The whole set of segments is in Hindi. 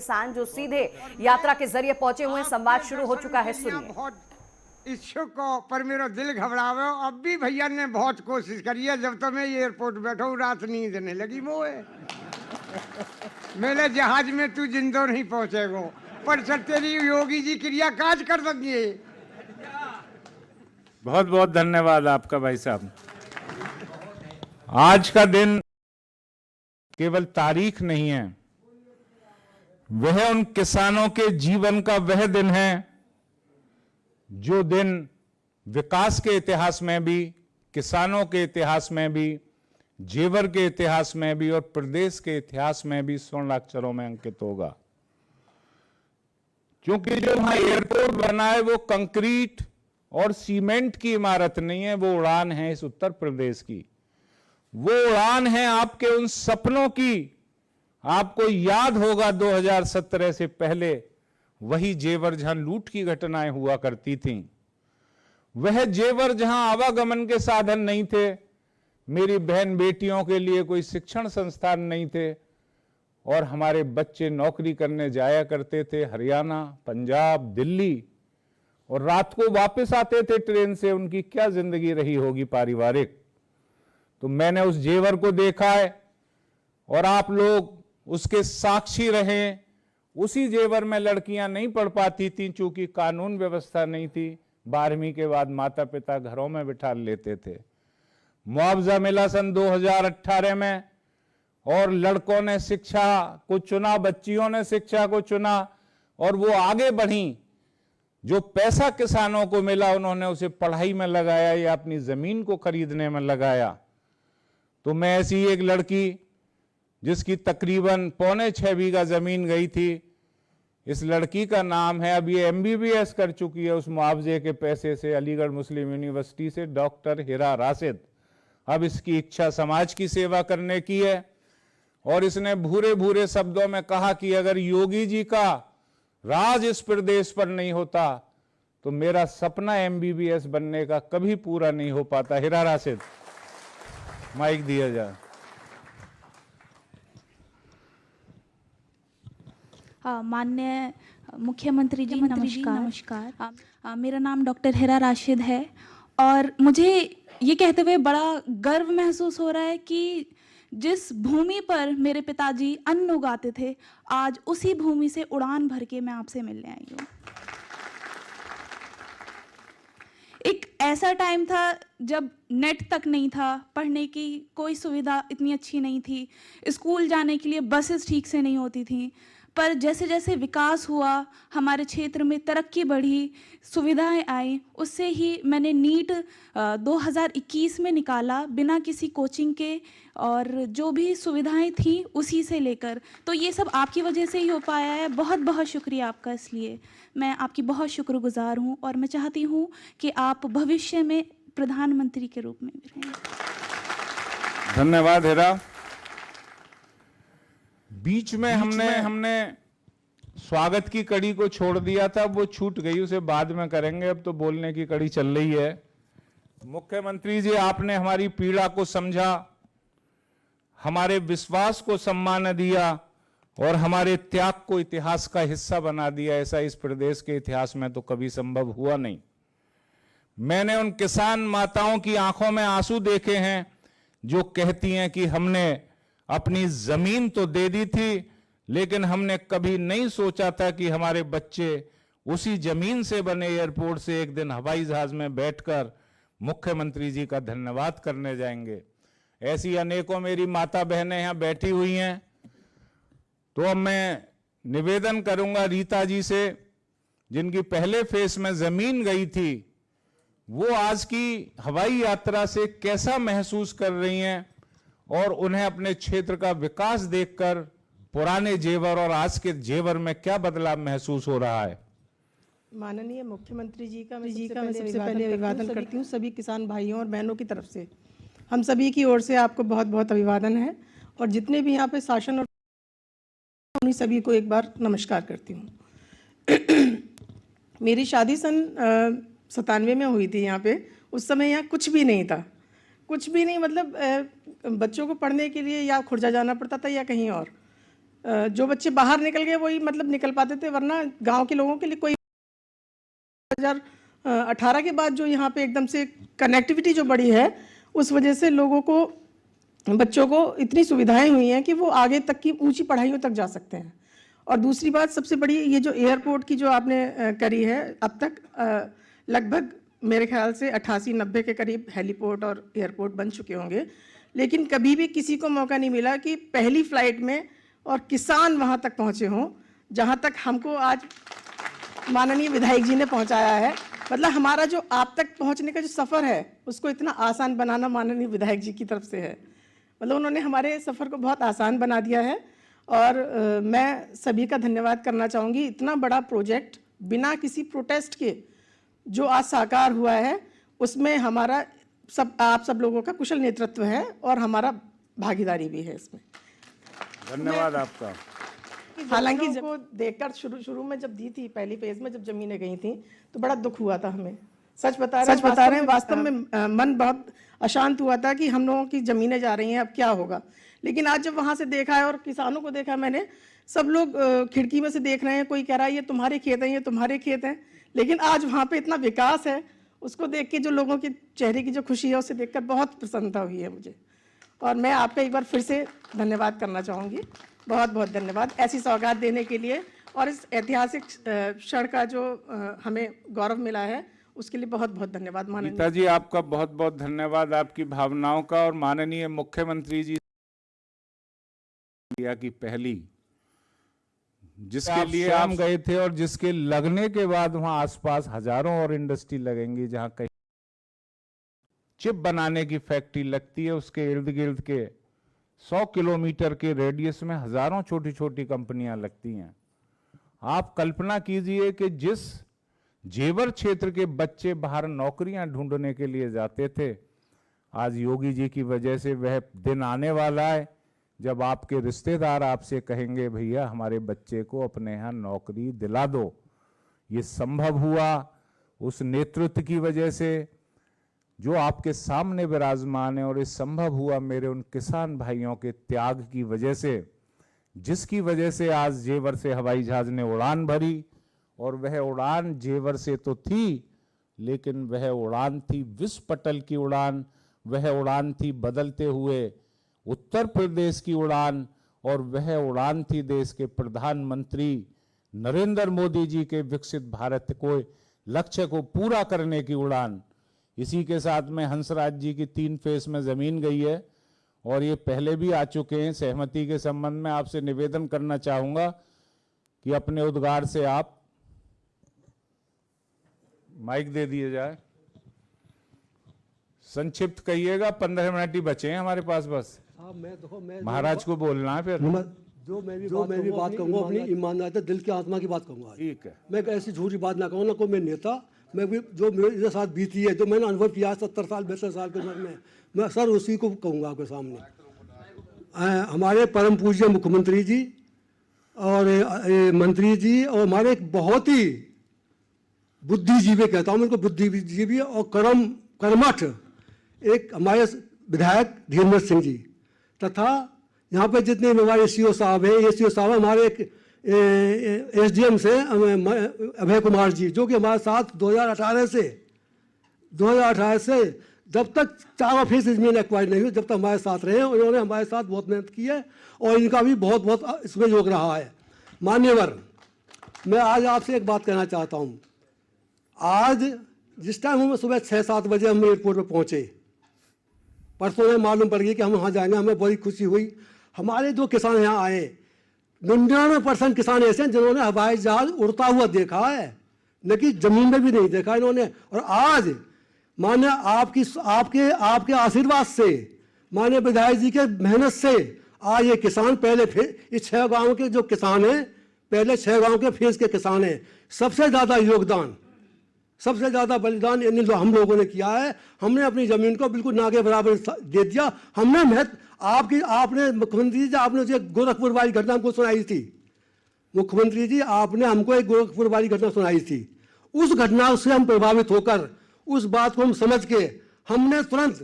किसान जो सीधे यात्रा के जरिए पहुंचे हुए संवाद शुरू हो चुका है। सुनिए। बहुत इच्छुक हो पर मेरा दिल घबरावे। अब भी भैया ने बहुत कोशिश करी है। जब तक मैं एयरपोर्ट बैठा हूँ रात नींद नहीं लगी मोए। मेरे जहाज में तू जिंदो नहीं पहुंचेगो पर सर तेरी योगी जी क्रिया काज कर देंगे। बहुत बहुत धन्यवाद आपका भाई साहब। आज का दिन केवल तारीख नहीं है, वह उन किसानों के जीवन का वह दिन है जो दिन विकास के इतिहास में भी, किसानों के इतिहास में भी, जेवर के इतिहास में भी और प्रदेश के इतिहास में भी स्वर्णाक्षरों में अंकित होगा। क्योंकि जो वहां एयरपोर्ट बना है वो कंक्रीट और सीमेंट की इमारत नहीं है, वो उड़ान है इस उत्तर प्रदेश की। वो उड़ान है आपके उन सपनों की। आपको याद होगा 2017 से पहले वही जेवर जहां लूट की घटनाएं हुआ करती थीं, वह जेवर जहां आवागमन के साधन नहीं थे, मेरी बहन बेटियों के लिए कोई शिक्षण संस्थान नहीं थे और हमारे बच्चे नौकरी करने जाया करते थे हरियाणा, पंजाब, दिल्ली, और रात को वापस आते थे ट्रेन से। उनकी क्या जिंदगी रही होगी पारिवारिक। तो मैंने उस जेवर को देखा है और आप लोग उसके साक्षी रहे। उसी जेवर में लड़कियां नहीं पढ़ पाती थी चूंकि कानून व्यवस्था नहीं थी। 12वीं के बाद माता पिता घरों में बिठा लेते थे। मुआवजा मिला सन 2018 में और लड़कों ने शिक्षा को चुना, बच्चियों ने शिक्षा को चुना और वो आगे बढ़ी। जो पैसा किसानों को मिला उन्होंने उसे पढ़ाई में लगाया या अपनी जमीन को खरीदने में लगाया। तो मैं ऐसी एक लड़की जिसकी तकरीबन 6.25 बीघा जमीन गई थी, इस लड़की का नाम है, अब ये MBBS कर चुकी है उस मुआवजे के पैसे से अलीगढ़ मुस्लिम यूनिवर्सिटी से, डॉक्टर हिरा राशिद। अब इसकी इच्छा समाज की सेवा करने की है और इसने भूरे भूरे शब्दों में कहा कि अगर योगी जी का राज इस प्रदेश पर नहीं होता तो मेरा सपना MBBS बनने का कभी पूरा नहीं हो पाता। हिरा राशिद, माइक दिया जाए। माननीय मुख्यमंत्री जी नमस्कार। मेरा नाम डॉक्टर हिरा राशिद है और मुझे ये कहते हुए बड़ा गर्व महसूस हो रहा है कि जिस भूमि पर मेरे पिताजी अन्न उगाते थे, आज उसी भूमि से उड़ान भर के मैं आपसे मिलने आई हूँ। एक ऐसा टाइम था जब नेट तक नहीं था, पढ़ने की कोई सुविधा इतनी अच्छी नहीं थी, स्कूल जाने के लिए बसेस ठीक से नहीं होती थी। पर जैसे जैसे विकास हुआ, हमारे क्षेत्र में तरक्की बढ़ी, सुविधाएं आई, उससे ही मैंने नीट 2021 में निकाला बिना किसी कोचिंग के और जो भी सुविधाएं थी उसी से लेकर। तो ये सब आपकी वजह से ही हो पाया है। बहुत बहुत शुक्रिया आपका। इसलिए मैं आपकी बहुत शुक्रगुजार हूँ और मैं चाहती हूँ कि आप भविष्य में प्रधानमंत्री के रूप में भी रहें। धन्यवाद हिरा। बीच में हमने स्वागत की कड़ी को छोड़ दिया था, वो छूट गई, उसे बाद में करेंगे। अब तो बोलने की कड़ी चल रही है। मुख्यमंत्री जी, आपने हमारी पीड़ा को समझा, हमारे विश्वास को सम्मान दिया और हमारे त्याग को इतिहास का हिस्सा बना दिया। ऐसा इस प्रदेश के इतिहास में तो कभी संभव हुआ नहीं। मैंने उन किसान माताओं की आंखों में आंसू देखे हैं जो कहती हैं कि हमने अपनी जमीन तो दे दी थी लेकिन हमने कभी नहीं सोचा था कि हमारे बच्चे उसी जमीन से बने एयरपोर्ट से एक दिन हवाई जहाज में बैठकर मुख्यमंत्री जी का धन्यवाद करने जाएंगे। ऐसी अनेकों मेरी माता बहनें यहां बैठी हुई हैं। तो अब मैं निवेदन करूंगा रीता जी से, जिनकी पहले फेस में जमीन गई थी, वो आज की हवाई यात्रा से कैसा महसूस कर रही हैं और उन्हें अपने क्षेत्र का विकास देखकर पुराने जेवर और आज के जेवर में क्या बदलाव महसूस हो रहा है। माननीय मुख्यमंत्री जी का मैं सबसे पहले अभिवादन करती हूँ सभी किसान भाइयों और बहनों की तरफ से। हम सभी की ओर से आपको बहुत बहुत अभिवादन है और जितने भी यहाँ पे शासन और उन्हीं सभी को एक बार नमस्कार करती हूँ। मेरी शादी सन 97 में हुई थी यहाँ पे। उस समय यहाँ कुछ भी नहीं था, कुछ भी नहीं, मतलब बच्चों को पढ़ने के लिए या खुर्जा जाना पड़ता था या कहीं और। जो बच्चे बाहर निकल गए वही मतलब निकल पाते थे, वरना गांव के लोगों के लिए कोई 2018 के बाद जो यहाँ पे एकदम से कनेक्टिविटी जो बढ़ी है, उस वजह से लोगों को, बच्चों को इतनी सुविधाएं हुई हैं कि वो आगे तक की ऊंची पढ़ाइयों तक जा सकते हैं। और दूसरी बात सबसे बड़ी, ये जो एयरपोर्ट की जो आपने करी है, अब तक लगभग मेरे ख्याल से 88-90 के करीब हेलीपोर्ट और एयरपोर्ट बन चुके होंगे, लेकिन कभी भी किसी को मौका नहीं मिला कि पहली फ्लाइट में और किसान वहाँ तक पहुँचे हों जहाँ तक हमको आज माननीय विधायक जी ने पहुँचाया है। मतलब हमारा जो आप तक पहुँचने का जो सफ़र है उसको इतना आसान बनाना माननीय विधायक जी की तरफ से है। मतलब उन्होंने हमारे सफ़र को बहुत आसान बना दिया है और मैं सभी का धन्यवाद करना चाहूँगी। इतना बड़ा प्रोजेक्ट बिना किसी प्रोटेस्ट के जो आज साकार हुआ है, उसमें हमारा आप सब लोगों का कुशल नेतृत्व है और हमारा भागीदारी भी है इसमें। धन्यवाद आपका। हालांकि जब वो देखकर शुरू में जब दी थी, पहली फेज में जब जमीनें गई थी, तो बड़ा दुख हुआ था हमें। सच बता रहे हैं, वास्तव में मन बहुत अशांत हुआ था कि हम लोगों की जमीनें जा रही हैं, अब क्या होगा। लेकिन आज जब वहाँ से देखा है और किसानों को देखा मैंने, सब लोग खिड़की में से देख रहे हैं, कोई कह रहा है ये तुम्हारे खेत हैं, ये तुम्हारे खेत हैं। लेकिन आज वहाँ पे इतना विकास है, उसको देख के जो लोगों के चेहरे की जो खुशी है, उसे देखकर बहुत प्रसन्नता हुई है मुझे। और मैं आपका एक बार फिर से धन्यवाद करना चाहूँगी। बहुत बहुत धन्यवाद ऐसी सौगात देने के लिए, और इस ऐतिहासिक क्षण का जो हमें गौरव मिला है उसके लिए बहुत बहुत धन्यवाद। माननीय गीता जी, आपका बहुत बहुत धन्यवाद आपकी भावनाओं का। और माननीय मुख्यमंत्री जी की पहली, जिसके लिए आप गए थे और जिसके लगने के बाद वहां आसपास हजारों और इंडस्ट्री लगेंगी, जहां कहीं चिप बनाने की फैक्ट्री लगती है, उसके इर्द गिर्द के 100 किलोमीटर के रेडियस में हजारों छोटी छोटी कंपनियां लगती हैं। आप कल्पना कीजिए कि जिस जेवर क्षेत्र के बच्चे बाहर नौकरियां ढूंढने के लिए जाते थे, आज योगी जी की वजह से वह दिन आने वाला है जब आपके रिश्तेदार आपसे कहेंगे भैया हमारे बच्चे को अपने यहाँ नौकरी दिला दो। ये संभव हुआ उस नेतृत्व की वजह से जो आपके सामने विराजमान है, और ये संभव हुआ मेरे उन किसान भाइयों के त्याग की वजह से, जिसकी वजह से आज जेवर से हवाई जहाज ने उड़ान भरी। और वह उड़ान जेवर से तो थी, लेकिन वह उड़ान थी विश्व पटल की उड़ान, वह उड़ान थी बदलते हुए उत्तर प्रदेश की उड़ान, और वह उड़ान थी देश के प्रधानमंत्री नरेंद्र मोदी जी के विकसित भारत को लक्ष्य को पूरा करने की उड़ान। इसी के साथ में हंसराज जी की 3 फेज में जमीन गई है, और ये पहले भी आ चुके हैं। सहमति के संबंध में आपसे निवेदन करना चाहूंगा कि अपने उद्गार से आप माइक दे दिए जाए, संक्षिप्त कहिएगा, 15 मिनट ही बचे हैं हमारे पास बस। मैं महाराज को बोलना है फिर। जो मैं भी बात कहूँगा अपनी ईमानदारी दिल की आत्मा की बात कहूँगा। ठीक है, मैं ऐसी झूठी बात ना कहूँ, ना कोई मैं नेता, मैं भी जो मेरे साथ बीती है, जो मैंने अनुभव किया 70 साल 72 साल की उम्र में, मैं सर उसी को कहूँगा आपके सामने। हमारे परम पूज्य मुख्यमंत्री जी और मंत्री जी और हमारे एक बहुत ही बुद्धिजीवी, कहता हूँ मैं इनको बुद्धिजीवी और कर्मठ एक हमारे विधायक धीरेन्द्र सिंह जी, तथा यहाँ पे जितने हमारे सीओ साहब हैं, ये सीओ साहब हमारे एक एसडीएम से अभय कुमार जी, जो कि हमारे साथ 2018 से जब तक 4 फीस जमीन एक्वायर नहीं हुई, जब तक हमारे साथ रहे, उन्होंने हमारे साथ बहुत मेहनत की है और इनका भी बहुत बहुत इसमें योग रहा है। मान्यवर, मैं आज आपसे एक बात कहना चाहता हूँ। आज जिस टाइम हम सुबह 6-7 बजे हम एयरपोर्ट पर पहुँचे, परसों में मालूम पड़ गया कि हम वहाँ जाएंगे, हमें बड़ी खुशी हुई। हमारे जो किसान यहाँ आए, 99% किसान ऐसे हैं जिन्होंने हवाई जहाज उड़ता हुआ देखा है, न कि जमीन में भी नहीं देखा इन्होंने। और आज माने आपके आशीर्वाद से, माने विधायक जी के मेहनत से आज ये किसान पहले इस 6 गाँव के जो किसान हैं, पहले 6 गाँव के फेज के किसान हैं। सबसे ज़्यादा योगदान, सबसे ज़्यादा बलिदान हम लोगों ने किया है। हमने अपनी ज़मीन को बिल्कुल ना के बराबर दे दिया। हमने आपने मुख्यमंत्री जी, आपने जो गोरखपुर वाली घटना हमको सुनाई थी, मुख्यमंत्री जी आपने हमको एक गोरखपुर वाली घटना सुनाई थी। उस घटना से हम प्रभावित होकर, उस बात को हम समझ के, हमने तुरंत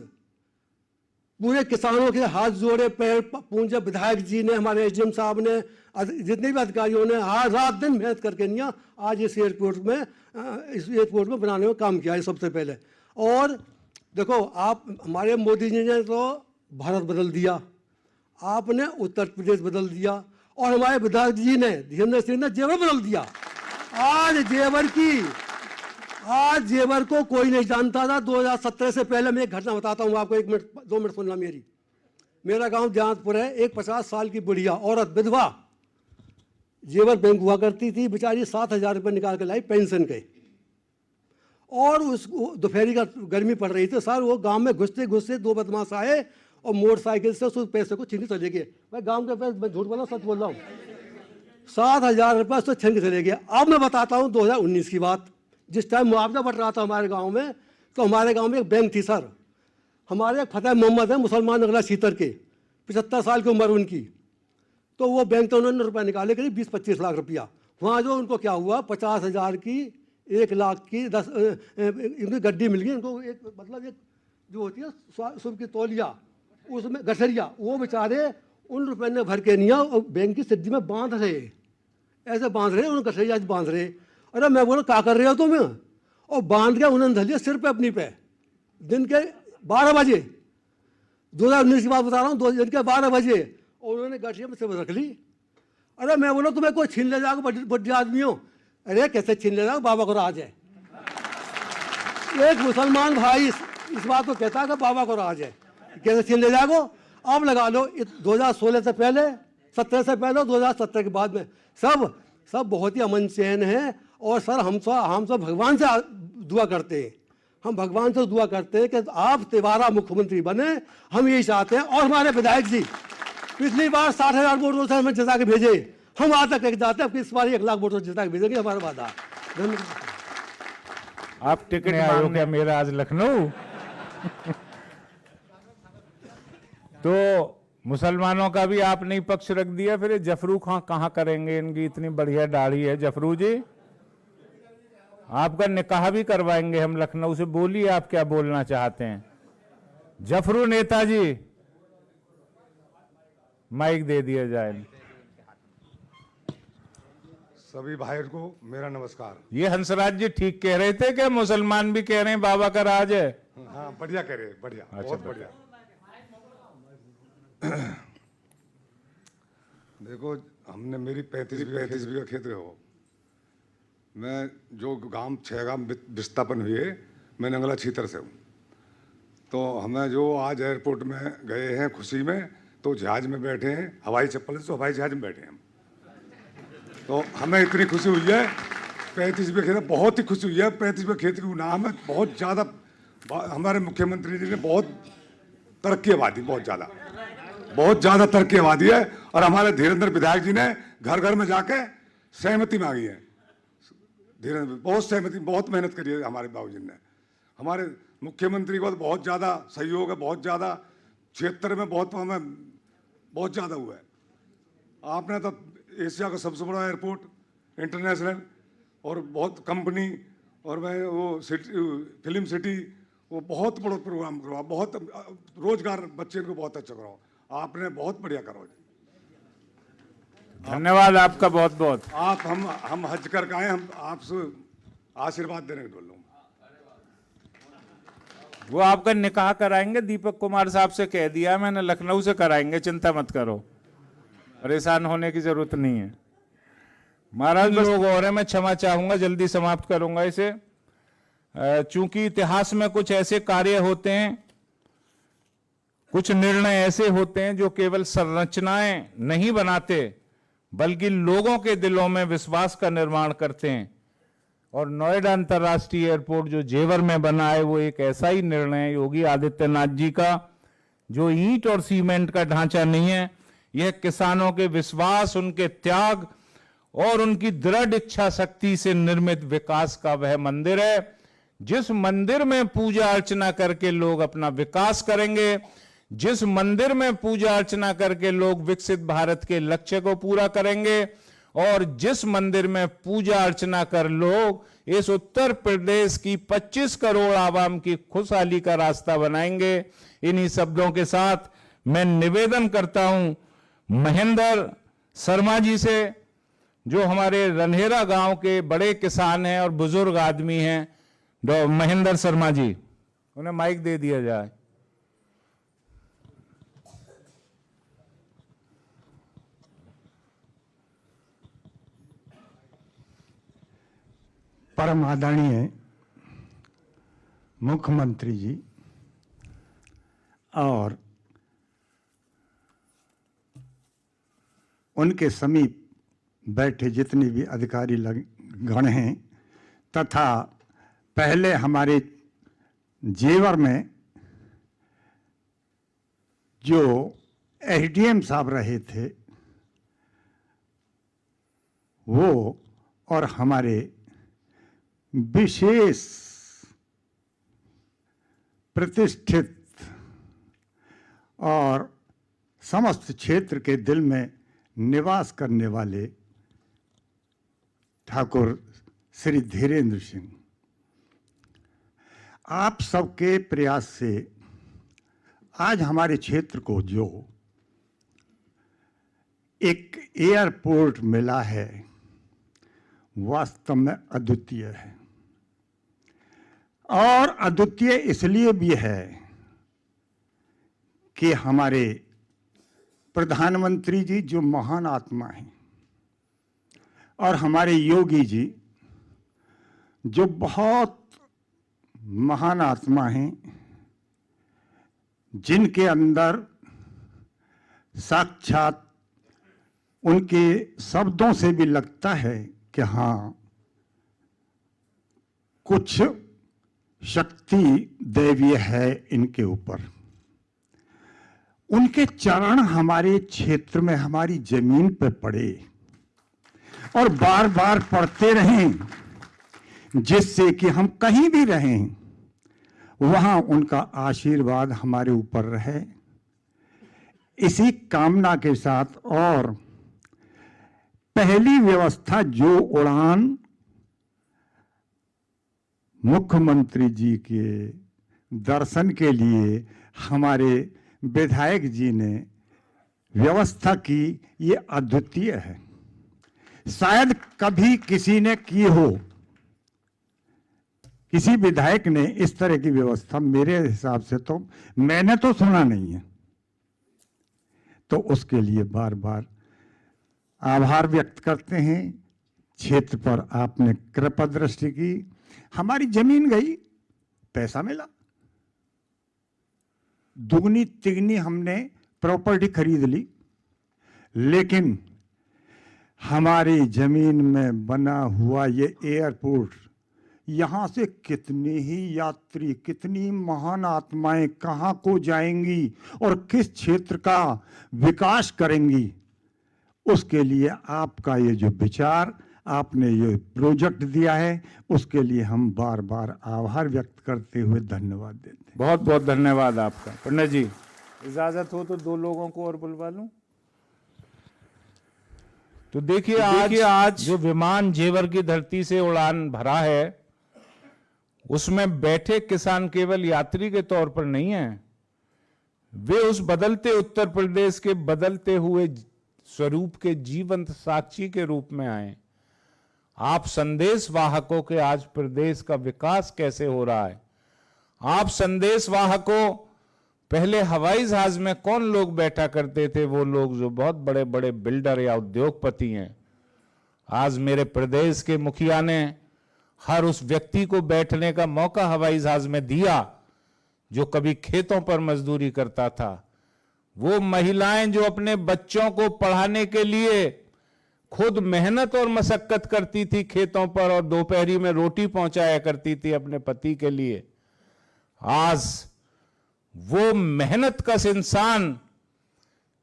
पूरे किसानों के हाथ जोड़े, पैर पूजे। विधायक जी ने, हमारे एसडीएम साहब ने, जितने भी अधिकारियों ने आज रात दिन मेहनत करके नहीं आज इस एयरपोर्ट में बनाने में काम किया है सबसे पहले। और देखो, आप हमारे मोदी जी ने तो भारत बदल दिया, आपने उत्तर प्रदेश बदल दिया, और हमारे विधायक जी ने धीरेन्द्र सिंह ने जेवर बदल दिया। आज जेवर को कोई नहीं जानता था। 2017 से पहले मैं एक घटना बताता हूँ आपको, 1 मिनट 2 मिनट सुनना मेरी। मेरा गांव जहांतपुर है, एक 50 साल की बुढ़िया औरत विधवा जेवर बैंक हुआ करती थी, बेचारी 7,000 रुपये निकाल के लाई पेंशन के। और उस दोपहरी का गर्मी पड़ रही थी सर, वो गांव में घुसते घुसते 2 बदमाश आए और मोटरसाइकिल से उस पैसे को छीन के चले गए। मैं गांव के पैसे, मैं झूठ बोला सच बोल रहा हूँ, 7,000 रुपये उससे छीन के चले गए। अब मैं बताता हूँ 2019 की बात, जिस टाइम मुआवजा बढ़ रहा था हमारे गाँव में, तो हमारे गाँव में एक बैंक थी सर, हमारे एक फतेह मोहम्मद है, मुसलमान अगला सीतर के, 75 साल की उम्र उनकी। तो वो बैंक तो उन्होंने रुपये निकाले करीब 20-25 लाख रुपया। वहाँ जो उनको क्या हुआ, 50,000 की, 1 लाख की 10 इनकी गड्डी मिल गई इनको, एक मतलब एक जो होती है सुबह की तौलिया, उसमें गठरिया, वो बेचारे उन रुपये ने भर के नहीं और बैंक की सिद्धि में बांध रहे, ऐसे बांध रहे, उन गठरिया बांध रहे। अरे मैं बोला क्या कर रहे हो तुम? और बांध के उन्होंने धर लिया सिर पे अपनी पे, दिन के 12 बजे, 2019 की बात बता रहा हूँ, दिन के 12 बजे, और उन्होंने गठरिया में सिर रख ली। अरे मैं बोला तुम्हें कोई छीन ले जाओ, बड्डे आदमी हो। अरे कैसे छीन ले जाओ, बाबा को राज है। एक मुसलमान भाई इस बात को कहता है कि बाबा को राज है, कैसे छीन ले जाओ? अब लगा लो 2016 से पहले, 17 से पहले, 2017 के बाद में सब बहुत ही अमन चैन है। और सर हम सब भगवान से दुआ करते हैं, हम भगवान से दुआ करते हैं कि आप तिवारा मुख्यमंत्री बने, हम यही चाहते हैं। और हमारे विधायक जी पिछली बार 60,000 वोटों से हमें जिता के भेजे, हम आज तक जाते हैं, इस बार 1 लाख वोटों जिता के भेजेंगे, हमारा वादा। आप टिकट आए हो क्या मेरा आज लखनऊ? तो मुसलमानों का भी आपने ही पक्ष रख दिया, फिर जफरू खां कहाँ करेंगे? इनकी इतनी बढ़िया दाढ़ी है। जफरू जी, आपका निकाह भी करवाएंगे हम लखनऊ से। बोलिए आप क्या बोलना चाहते हैं। जफरू नेताजी, माइक दे दिया जाए। सभी भाइयों को मेरा नमस्कार। ये हंसराज जी ठीक कह रहे थे कि मुसलमान भी कह रहे हैं बाबा का राज है? हाँ, बढ़िया कह रहे, बढ़िया, बहुत बढ़िया। देखो, हमने मेरी 35 बीघा खेत हो, मैं जो गांव 6 गांव विस्थापन हुए, मैं नंगला छीतर से हूँ। तो हमें जो आज एयरपोर्ट में गए हैं खुशी में, तो जहाज में बैठे हैं, हवाई चप्पल से हवाई जहाज में बैठे हैं हम। तो हमें इतनी खुशी हुई है, 35 बीघा खेत, बहुत ही खुशी हुई है। 35 बीघा खेत की नाम है, बहुत ज़्यादा हमारे मुख्यमंत्री जी ने बहुत तरक्की आबादी, बहुत ज़्यादा तरक्की आबादी है। और हमारे धीरेन्द्र विधायक जी ने घर घर में जाके सहमति मांगी है। धीरेन्द्र बहुत सहमति, बहुत मेहनत करी है हमारे बाबूजी ने। हमारे मुख्यमंत्री को बहुत ज़्यादा सहयोग है, बहुत ज़्यादा क्षेत्र में बहुत हमें बहुत ज़्यादा हुआ है। आपने तो एशिया का सबसे बड़ा एयरपोर्ट इंटरनेशनल, और बहुत कंपनी, और मैं वो फिल्म सिटी, वो बहुत बड़ा प्रोग्राम करवा, बहुत रोजगार बच्चे को बहुत अच्छा कराओ। आपने बहुत बढ़िया करो। धन्यवाद आपका बहुत बहुत। आप हम हज कर आए, हम आपसे आशीर्वाद देने के बोल रहा हूँ। वो आपका निकाह कराएंगे, दीपक कुमार साहब से कह दिया मैंने, लखनऊ से कराएंगे, चिंता मत करो, परेशान होने की जरूरत नहीं है। महाराज लोग और हैं, मैं क्षमा चाहूंगा, जल्दी समाप्त करूंगा इसे। चूंकि इतिहास में कुछ ऐसे कार्य होते हैं, कुछ निर्णय ऐसे होते हैं जो केवल संरचनाएं नहीं बनाते, बल्कि लोगों के दिलों में विश्वास का निर्माण करते हैं। और नोएडा अंतर्राष्ट्रीय एयरपोर्ट जो जेवर में बना है, वो एक ऐसा ही निर्णय है योगी आदित्यनाथ जी का, जो ईंट और सीमेंट का ढांचा नहीं है। यह किसानों के विश्वास, उनके त्याग और उनकी दृढ़ इच्छा शक्ति से निर्मित विकास का वह मंदिर है, जिस मंदिर में पूजा अर्चना करके लोग अपना विकास करेंगे, जिस मंदिर में पूजा अर्चना करके लोग विकसित भारत के लक्ष्य को पूरा करेंगे, और जिस मंदिर में पूजा अर्चना कर लोग इस उत्तर प्रदेश की 25 करोड़ आवाम की खुशहाली का रास्ता बनाएंगे। इन्हीं शब्दों के साथ मैं निवेदन करता हूं, महेंद्र शर्मा जी से, जो हमारे रन्हेरा गांव के बड़े किसान हैं और बुजुर्ग आदमी हैं, डॉ महेंद्र शर्मा जी, उन्हें माइक दे दिया जाए। परम आदरणीय मुख्यमंत्री जी और उनके समीप बैठे जितने भी अधिकारी गण हैं, तथा पहले हमारे जेवर में जो एसडीएम साहब रहे थे वो, और हमारे विशेष प्रतिष्ठित और समस्त क्षेत्र के दिल में निवास करने वाले ठाकुर श्री धीरेन्द्र सिंह, आप सबके प्रयास से आज हमारे क्षेत्र को जो एक एयरपोर्ट मिला है वास्तव में अद्वितीय है। और अद्वितीय इसलिए भी है कि हमारे प्रधानमंत्री जी जो महान आत्मा हैं और हमारे योगी जी जो बहुत महान आत्मा हैं, जिनके अंदर साक्षात उनके शब्दों से भी लगता है कि हाँ, कुछ शक्ति दैवीय है इनके ऊपर। उनके चरण हमारे क्षेत्र में, हमारी जमीन पर पड़े और बार बार पड़ते रहें, जिससे कि हम कहीं भी रहें वहां उनका आशीर्वाद हमारे ऊपर रहे। इसी कामना के साथ, और पहली व्यवस्था जो उड़ान मुख्यमंत्री जी के दर्शन के लिए हमारे विधायक जी ने व्यवस्था की, ये अद्वितीय है। शायद कभी किसी ने की हो, किसी विधायक ने इस तरह की व्यवस्था, मेरे हिसाब से तो मैंने तो सुना नहीं है। तो उसके लिए बार बार आभार व्यक्त करते हैं। क्षेत्र पर आपने कृपा दृष्टि की, हमारी जमीन गई, पैसा मिला, दुगनी तिगनी हमने प्रॉपर्टी खरीद ली, लेकिन हमारी जमीन में बना हुआ ये एयरपोर्ट, यहाँ से कितने ही यात्री, कितनी महान आत्माएं कहाँ को जाएंगी और किस क्षेत्र का विकास करेंगी, उसके लिए आपका ये जो विचार, आपने ये प्रोजेक्ट दिया है, उसके लिए हम बार बार आभार व्यक्त करते हुए धन्यवाद देते हैं। बहुत बहुत धन्यवाद आपका। पंडित जी, इजाजत हो तो 2 लोगों को और बुलवा लूं। तो देखिए आज जो विमान जेवर की धरती से उड़ान भरा है, उसमें बैठे किसान केवल यात्री के तौर पर नहीं है, वे उस बदलते उत्तर प्रदेश के बदलते हुए स्वरूप के जीवंत साक्षी के रूप में आए। आप संदेश वाहकों के आज प्रदेश का विकास कैसे हो रहा है। आप संदेश वाहकों, पहले हवाई जहाज में कौन लोग बैठा करते थे, वो लोग जो बहुत बड़े बड़े बिल्डर या उद्योगपति हैं। आज मेरे प्रदेश के मुखिया ने हर उस व्यक्ति को बैठने का मौका हवाई जहाज में दिया जो कभी खेतों पर मजदूरी करता था। वो महिलाएं जो अपने बच्चों को पढ़ाने के लिए खुद मेहनत और मशक्कत करती थी खेतों पर, और दोपहरी में रोटी पहुंचाया करती थी अपने पति के लिए, आज वो मेहनतकश इंसान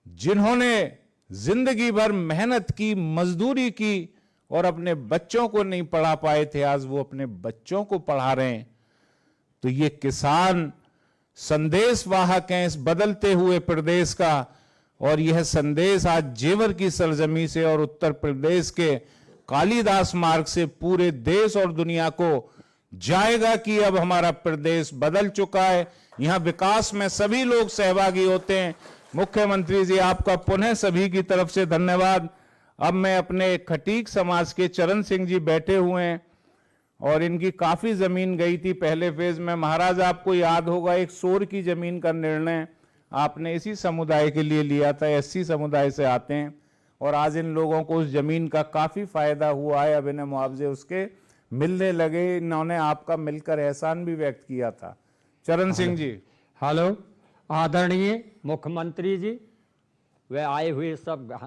जिन्होंने जिंदगी भर मेहनत की, मजदूरी की और अपने बच्चों को नहीं पढ़ा पाए थे, आज वो अपने बच्चों को पढ़ा रहे हैं। तो ये किसान संदेश वाहक हैं इस बदलते हुए प्रदेश का, और यह संदेश आज जेवर की सरजमी से और उत्तर प्रदेश के कालिदास मार्ग से पूरे देश और दुनिया को जाएगा कि अब हमारा प्रदेश बदल चुका है। यहां विकास में सभी लोग सहभागी होते हैं। मुख्यमंत्री जी, आपका पुनः सभी की तरफ से धन्यवाद। अब मैं अपने खटीक समाज के चरण सिंह जी बैठे हुए हैं और इनकी काफी जमीन गई थी पहले फेज में। महाराज आपको याद होगा एक सोर की जमीन का निर्णय आपने इसी समुदाय के लिए लिया था, एससी समुदाय से आते हैं और आज इन लोगों को उस जमीन का काफी फायदा हुआ है। अब इन्हें मुआवजे उसके मिलने लगे। इन्होंने आपका मिलकर एहसान भी व्यक्त किया था। चरण सिंह जी। हेलो, आदरणीय मुख्यमंत्री जी, वे आए हुए सब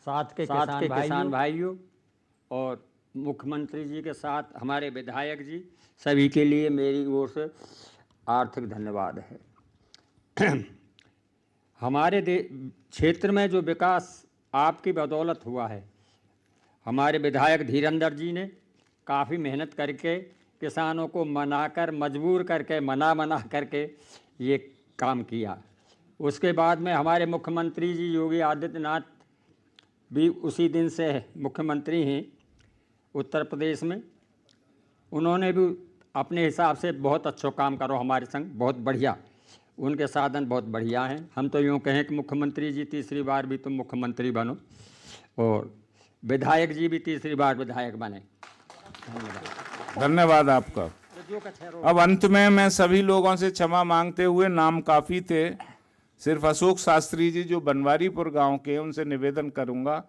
साथ के किसान भाइयों और मुख्यमंत्री जी के साथ हमारे विधायक जी, सभी के लिए मेरी ओर से आर्थिक धन्यवाद है। हमारे क्षेत्र में जो विकास आपकी बदौलत हुआ है, हमारे विधायक धीरेंद्र जी ने काफ़ी मेहनत करके किसानों को मनाकर मजबूर करके मना करके ये काम किया। उसके बाद में हमारे मुख्यमंत्री जी योगी आदित्यनाथ भी उसी दिन से मुख्यमंत्री हैं उत्तर प्रदेश में। उन्होंने भी अपने हिसाब से बहुत अच्छा काम करो हमारे संग, बहुत बढ़िया, उनके साधन बहुत बढ़िया हैं। हम तो यूँ कहें कि मुख्यमंत्री जी तीसरी बार भी तुम मुख्यमंत्री बनो और विधायक जी भी तीसरी बार विधायक बने। धन्यवाद आपका। अब अंत में मैं सभी लोगों से क्षमा मांगते हुए, नाम काफ़ी थे, सिर्फ अशोक शास्त्री जी जो बनवारीपुर गांव के हैं उनसे निवेदन करूंगा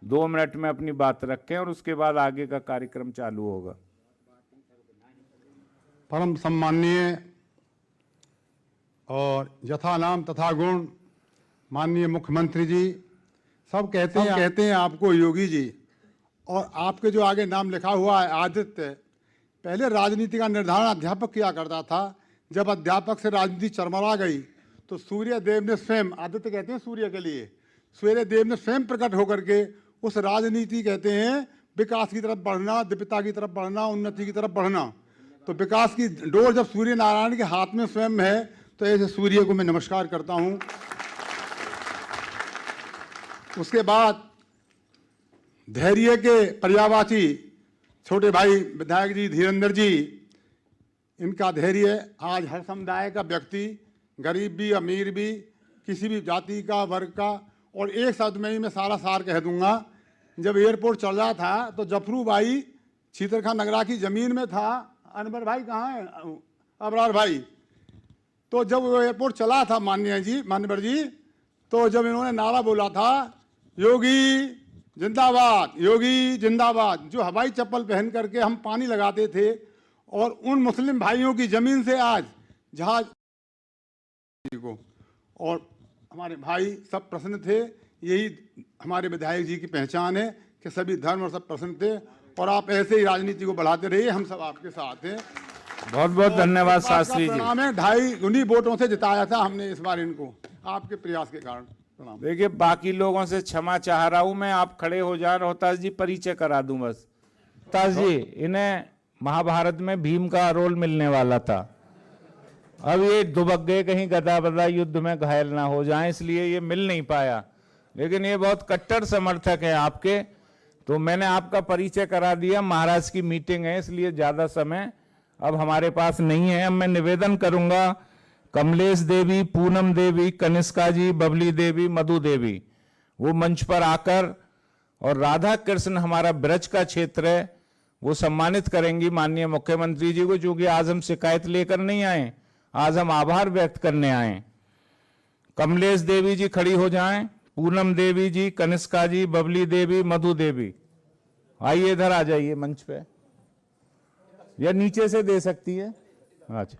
2 मिनट में अपनी बात रखें और उसके बाद आगे का कार्यक्रम चालू होगा। परम सम्माननीय और यथा नाम तथा गुण माननीय मुख्यमंत्री जी, सब कहते हैं आपको योगी जी, और आपके जो आगे नाम लिखा हुआ है आदित्य, पहले राजनीति का निर्धारण अध्यापक किया करता था। जब अध्यापक से राजनीति चरमरा गई तो सूर्य देव ने स्वयं, आदित्य कहते हैं सूर्य के लिए, सूर्य देव ने स्वयं प्रकट होकर के उस राजनीति कहते हैं विकास की तरफ बढ़ना, दिव्यता की तरफ बढ़ना, उन्नति की तरफ बढ़ना। तो विकास की डोर जब सूर्य नारायण के हाथ में स्वयं है तो ऐसे सूर्य को मैं नमस्कार करता हूं। उसके बाद धैर्य के पर्यायवाची छोटे भाई विधायक जी धीरेंद्र जी, इनका धैर्य आज हर समुदाय का व्यक्ति, गरीब भी अमीर भी, किसी भी जाति का वर्ग का, और एक शब्द में ही मैं सारा सार कह दूंगा। जब एयरपोर्ट चल रहा था तो जफरू भाई छीतरखा नगरा की जमीन में था। अनवर भाई कहाँ है? अबरार भाई। तो जब वो एयरपोर्ट चला था मान्यवर जी, तो जब इन्होंने नारा बोला था योगी जिंदाबाद, योगी जिंदाबाद, जो हवाई चप्पल पहन करके हम पानी लगाते थे और उन मुस्लिम भाइयों की जमीन से आज जहाज को, और हमारे भाई सब प्रसन्न थे। यही हमारे विधायक जी की पहचान है कि सभी धर्म और सब प्रसन्न थे, और आप ऐसे ही राजनीति को बढ़ाते रहिए, हम सब आपके साथ हैं। बहुत बहुत धन्यवाद शास्त्री जी। हमें 2.5 वोटों से जिताया था हमने इस बार इनको, आपके प्रयास के कारण। देखिए बाकी लोगों से क्षमा चाह रहा हूं मैं, आप खड़े हो जाए, रोहतास जी परिचय करा दूं बस। रोहतास जी, इन्हें महाभारत में भीम का रोल मिलने वाला था, अब ये दुबक गए कहीं गदा बदा युद्ध में घायल ना हो जाएं, इसलिए ये मिल नहीं पाया, लेकिन ये बहुत कट्टर समर्थक है आपके, तो मैंने आपका परिचय करा दिया। महाराज की मीटिंग है इसलिए ज्यादा समय अब हमारे पास नहीं है। अब मैं निवेदन करूंगा कमलेश देवी, पूनम देवी, कनिष्का जी, बबली देवी, मधु देवी वो मंच पर आकर, और राधा कृष्ण हमारा ब्रज का क्षेत्र है, वो सम्मानित करेंगी माननीय मुख्यमंत्री जी को, क्योंकि आज हम शिकायत लेकर नहीं आए, आज हम आभार व्यक्त करने आए। कमलेश देवी जी खड़ी हो जाएं, पूनम देवी जी, कनिष्का जी, बबली देवी, मधु देवी, आइए इधर आ जाइए मंच पे, या नीचे से दे सकती है। अच्छा,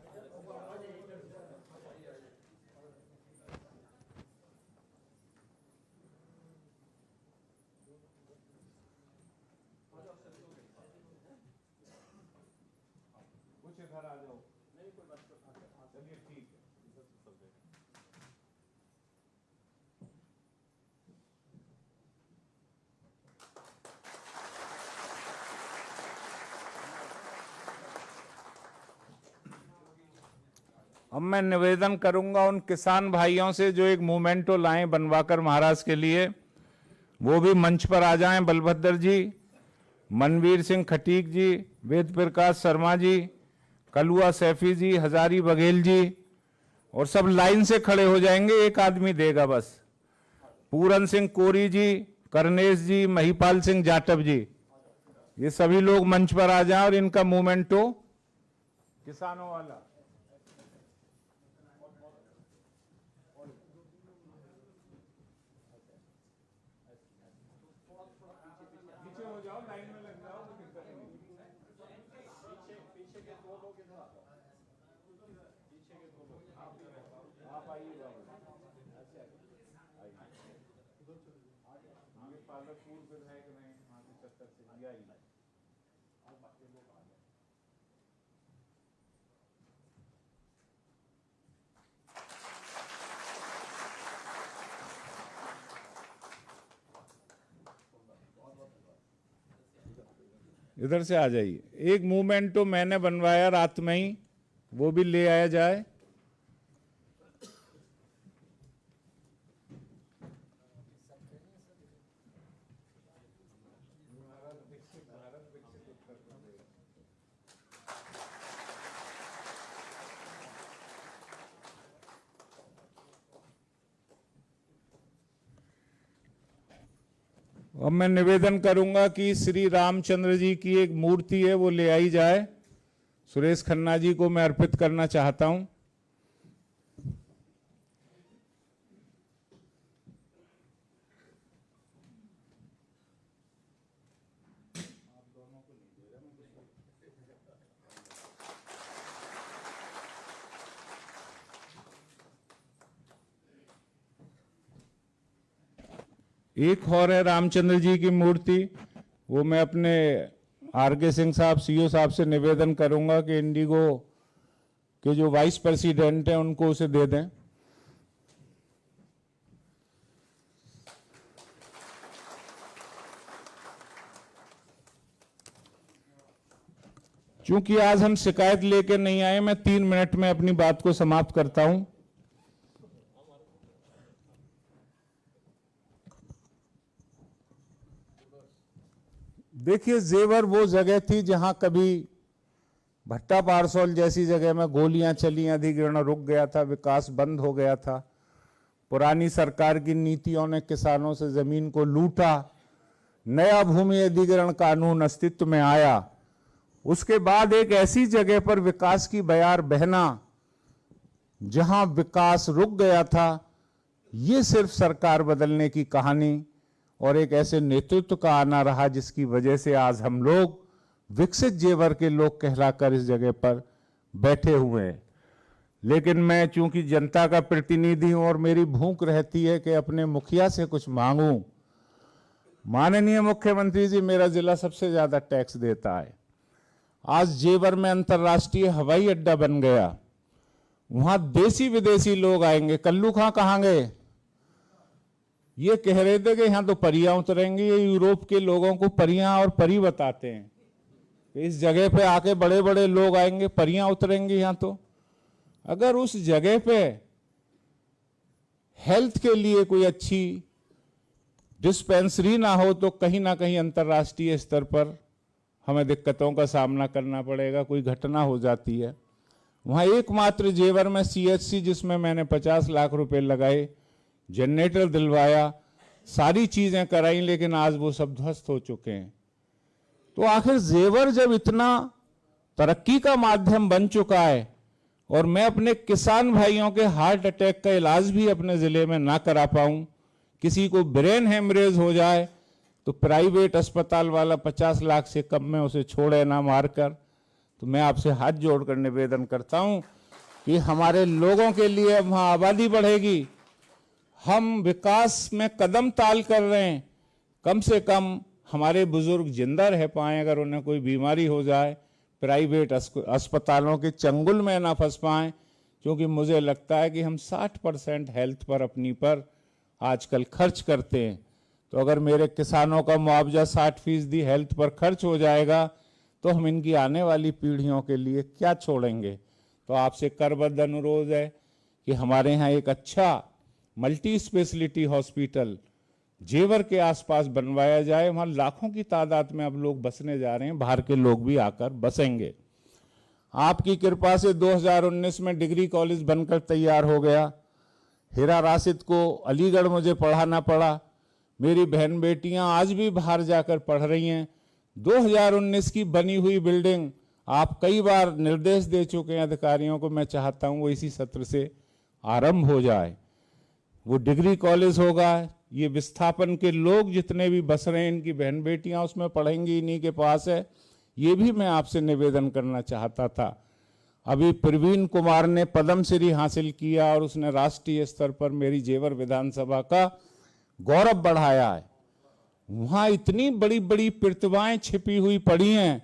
अब मैं निवेदन करूंगा उन किसान भाइयों से जो एक मूवमेंटो लाए बनवाकर महाराज के लिए, वो भी मंच पर आ जाएं। बलभद्र जी, मनवीर सिंह खटीक जी, वेद प्रकाश शर्मा जी, कलुआ सैफी जी, हजारी बघेल जी, और सब लाइन से खड़े हो जाएंगे, एक आदमी देगा बस। पूरन सिंह कोरी जी, करनेश जी, महिपाल सिंह जाटव जी, ये सभी लोग मंच पर आ जाएं और इनका मोमेंटो किसानों वाला। इधर से आ जाइए। एक मूवमेंट तो मैंने बनवाया रात में ही, वो भी ले आया जाए। अब मैं निवेदन करूंगा कि श्री रामचंद्र जी की एक मूर्ति है, वो ले आई जाए। सुरेश खन्ना जी को मैं अर्पित करना चाहता हूं। एक और है रामचंद्र जी की मूर्ति, वो मैं अपने आर.के. सिंह साहब, सीओ साहब से निवेदन करूंगा कि इंडिगो के जो वाइस प्रेसिडेंट हैं उनको उसे दे दें। क्योंकि आज हम शिकायत लेकर नहीं आए, मैं 3 मिनट में अपनी बात को समाप्त करता हूं। देखिए, जेवर वो जगह थी जहां कभी भट्टा पारसौल जैसी जगह में गोलियां चली, अधिग्रहण रुक गया था, विकास बंद हो गया था। पुरानी सरकार की नीतियों ने किसानों से जमीन को लूटा। नया भूमि अधिग्रहण कानून अस्तित्व में आया, उसके बाद एक ऐसी जगह पर विकास की बयार बहना जहां विकास रुक गया था। ये सिर्फ सरकार बदलने की कहानी और एक ऐसे नेतृत्व का आना रहा जिसकी वजह से आज हम लोग विकसित जेवर के लोग कहलाकर इस जगह पर बैठे हुए हैं। लेकिन मैं चूंकि जनता का प्रतिनिधि हूं और मेरी भूख रहती है कि अपने मुखिया से कुछ मांगूं। माननीय मुख्यमंत्री जी, मेरा जिला सबसे ज्यादा टैक्स देता है। आज जेवर में अंतर्राष्ट्रीय हवाई अड्डा बन गया, वहां देसी विदेशी लोग आएंगे। कल्लू खां कहां गए? ये कह रहे थे कि यहां तो परियां उतरेंगी। ये यूरोप के लोगों को परियां और परी बताते हैं। इस जगह पे आके बड़े बड़े लोग आएंगे, परियां उतरेंगी यहां। तो अगर उस जगह पे हेल्थ के लिए कोई अच्छी डिस्पेंसरी ना हो तो कहीं ना कहीं अंतर्राष्ट्रीय स्तर पर हमें दिक्कतों का सामना करना पड़ेगा। कोई घटना हो जाती है। वहां एकमात्र जेवर में CHC, जिसमें मैंने 50 लाख रुपए लगाए, जनरेटर दिलवाया, सारी चीजें कराई, लेकिन आज वो सब ध्वस्त हो चुके हैं। तो आखिर जेवर जब इतना तरक्की का माध्यम बन चुका है और मैं अपने किसान भाइयों के हार्ट अटैक का इलाज भी अपने जिले में ना करा पाऊं, किसी को ब्रेन हेमरेज हो जाए तो प्राइवेट अस्पताल वाला 50 लाख से कम में उसे छोड़े ना मारकर, तो मैं आपसे हाथ जोड़कर निवेदन करता हूं कि हमारे लोगों के लिए वहां आबादी बढ़ेगी। हम विकास में कदम ताल कर रहे हैं। कम से कम हमारे बुजुर्ग जिंदा रह पाएं, अगर उन्हें कोई बीमारी हो जाए, प्राइवेट अस्पतालों के चंगुल में ना फंस पाएं। क्योंकि मुझे लगता है कि हम 60% हेल्थ पर अपनी पर आजकल खर्च करते हैं। तो अगर मेरे किसानों का मुआवजा 60% हेल्थ पर खर्च हो जाएगा तो हम इनकी आने वाली पीढ़ियों के लिए क्या छोड़ेंगे। तो आपसे करबद्ध अनुरोध है कि हमारे यहाँ एक अच्छा मल्टी स्पेशलिटी हॉस्पिटल जेवर के आसपास बनवाया जाए। वहाँ लाखों की तादाद में अब लोग बसने जा रहे हैं, बाहर के लोग भी आकर बसेंगे। आपकी कृपा से 2019 में डिग्री कॉलेज बनकर तैयार हो गया। हीरा राशिद को अलीगढ़ मुझे पढ़ाना पड़ा। मेरी बहन बेटियां आज भी बाहर जाकर पढ़ रही हैं। 2019 की बनी हुई बिल्डिंग आप कई बार निर्देश दे चुके हैं अधिकारियों को, मैं चाहता हूं वो इसी सत्र से आरंभ हो जाए। वो डिग्री कॉलेज होगा, ये विस्थापन के लोग जितने भी बस रहे हैं इनकी बहन बेटियां उसमें पढ़ेंगी, इन्हीं के पास है। ये भी मैं आपसे निवेदन करना चाहता था। अभी प्रवीण कुमार ने पद्म श्री हासिल किया और उसने राष्ट्रीय स्तर पर मेरी जेवर विधानसभा का गौरव बढ़ाया है। वहाँ इतनी बड़ी बड़ी प्रतिभाएं छिपी हुई पड़ी हैं।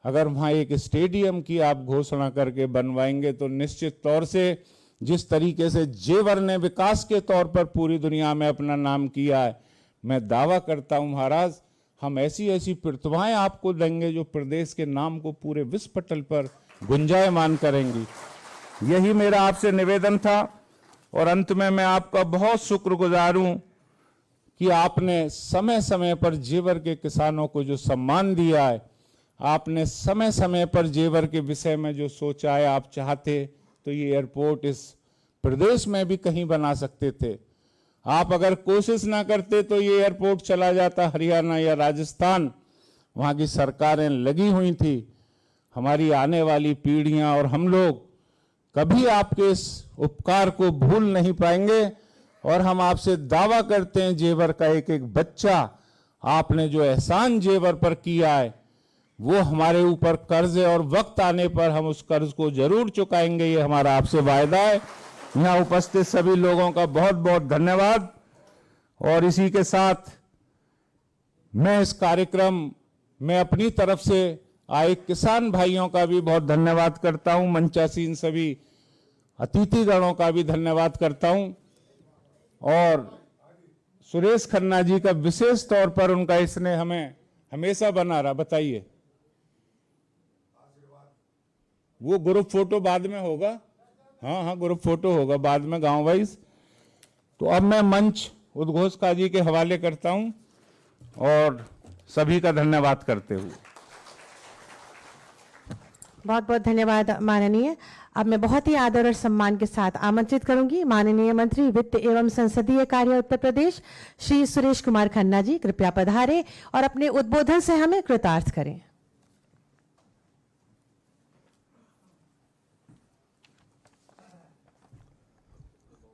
अगर वहाँ एक स्टेडियम की आप घोषणा करके बनवाएंगे तो निश्चित तौर से जिस तरीके से जेवर ने विकास के तौर पर पूरी दुनिया में अपना नाम किया है, मैं दावा करता हूं महाराज हम ऐसी ऐसी प्रतिभाएं आपको देंगे जो प्रदेश के नाम को पूरे विश्व पटल पर गुंजायमान करेंगी। यही मेरा आपसे निवेदन था। और अंत में मैं आपका बहुत शुक्रगुजार हूं कि आपने समय समय पर जेवर के किसानों को जो सम्मान दिया है, आपने समय समय पर जेवर के विषय में जो सोचा है, आप चाहते तो ये एयरपोर्ट इस प्रदेश में भी कहीं बना सकते थे। आप अगर कोशिश ना करते तो ये एयरपोर्ट चला जाता हरियाणा या राजस्थान, वहाँ की सरकारें लगी हुई थी। हमारी आने वाली पीढ़ियां और हम लोग कभी आपके इस उपकार को भूल नहीं पाएंगे। और हम आपसे दावा करते हैं जेवर का एक एक बच्चा, आपने जो एहसान जेवर पर किया है वो हमारे ऊपर कर्ज है और वक्त आने पर हम उस कर्ज को जरूर चुकाएंगे, ये हमारा आपसे वायदा है। यहाँ उपस्थित सभी लोगों का बहुत बहुत धन्यवाद। और इसी के साथ मैं इस कार्यक्रम में अपनी तरफ से आए किसान भाइयों का भी बहुत धन्यवाद करता हूं, मंचासीन सभी अतिथिगणों का भी धन्यवाद करता हूं। और सुरेश खन्ना जी का विशेष तौर पर उनका स्नेह हमें हमेशा बना रहा। बताइए, वो ग्रुप फोटो बाद में होगा? हाँ, ग्रुप फोटो होगा बाद में गांव वाइज। तो अब मैं मंच उद्घोषका जी के हवाले करता हूं और सभी का धन्यवाद करते हुए। बहुत बहुत धन्यवाद माननीय। अब मैं बहुत ही आदर और सम्मान के साथ आमंत्रित करूंगी माननीय मंत्री वित्त एवं संसदीय कार्य उत्तर प्रदेश श्री सुरेश कुमार खन्ना जी, कृपया पधारें और अपने उद्बोधन से हमें कृतार्थ करें।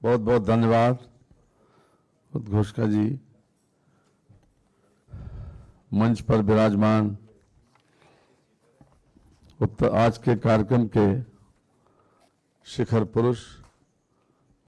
बहुत बहुत धन्यवाद उद्घोषका जी। मंच पर विराजमान आज के कार्यक्रम के शिखर पुरुष